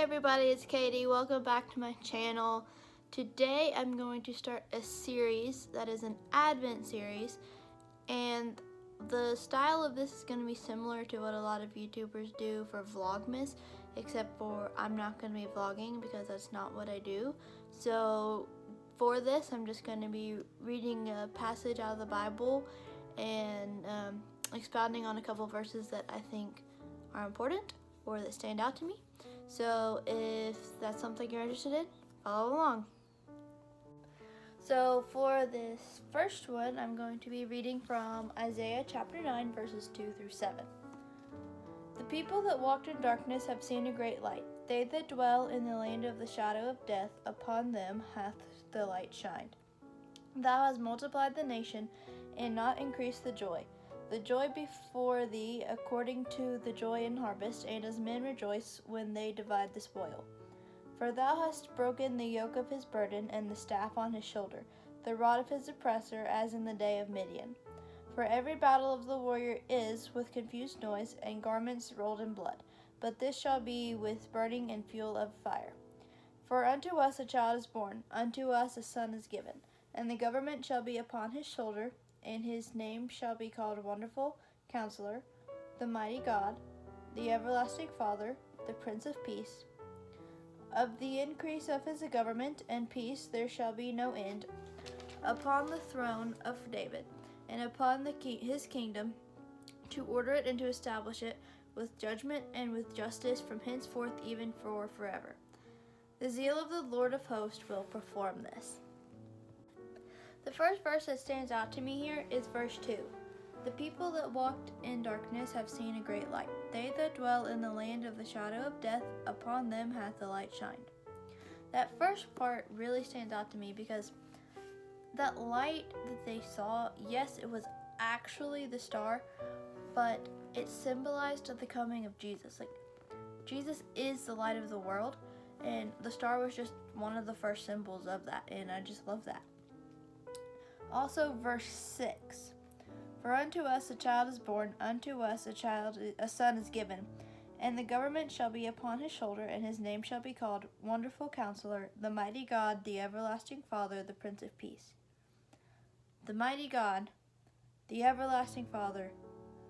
everybody, it's Katie. Welcome back to my channel. Today I'm going to start a series that is an Advent series, and the style of this is going to be similar to what a lot of YouTubers do for Vlogmas, except for I'm not going to be vlogging because that's not what I do. So for this I'm just going to be reading a passage out of the Bible and expounding on a couple verses that I think are important or that stand out to me. So if that's something you're interested in, follow along. So for this first one, I'm going to be reading from Isaiah chapter 9, verses 2 through 7. The people that walked in darkness have seen a great light. They that dwell in the land of the shadow of death, upon them hath the light shined. Thou hast multiplied the nation, and not increased the joy. The joy before thee according to the joy in harvest, and as men rejoice when they divide the spoil. For thou hast broken the yoke of his burden, and the staff on his shoulder, the rod of his oppressor, as in the day of Midian. For every battle of the warrior is with confused noise, and garments rolled in blood. But this shall be with burning and fuel of fire. For unto us a child is born, unto us a son is given, and the government shall be upon his shoulder, and his name shall be called Wonderful, Counsellor, the Mighty God, the Everlasting Father, the Prince of Peace. Of the increase of his government and peace there shall be no end, upon the throne of David, and upon his kingdom, to order it and to establish it with judgment and with justice from henceforth even for forever. The zeal of the Lord of hosts will perform this. The first verse that stands out to me here is verse 2. The people that walked in darkness have seen a great light. They that dwell in the land of the shadow of death, upon them hath the light shined. That first part really stands out to me because that light that they saw, yes, it was actually the star, but it symbolized the coming of Jesus. Like, Jesus is the light of the world, and the star was just one of the first symbols of that, and I just love that. Also, verse 6. For unto us a child is born, unto us a son is given, and the government shall be upon his shoulder, and his name shall be called Wonderful Counsellor, the Mighty God, the Everlasting Father, the Prince of Peace. The Mighty God, the Everlasting Father,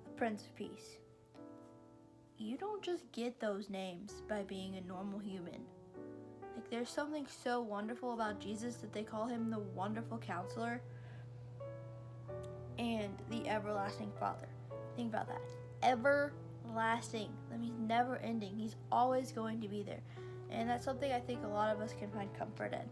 the Prince of Peace. You don't just get those names by being a normal human. Like, there's something so wonderful about Jesus that they call him the Wonderful Counselor and the Everlasting Father. Think about that. Everlasting. That means never ending. He's always going to be there. And that's something I think a lot of us can find comfort in.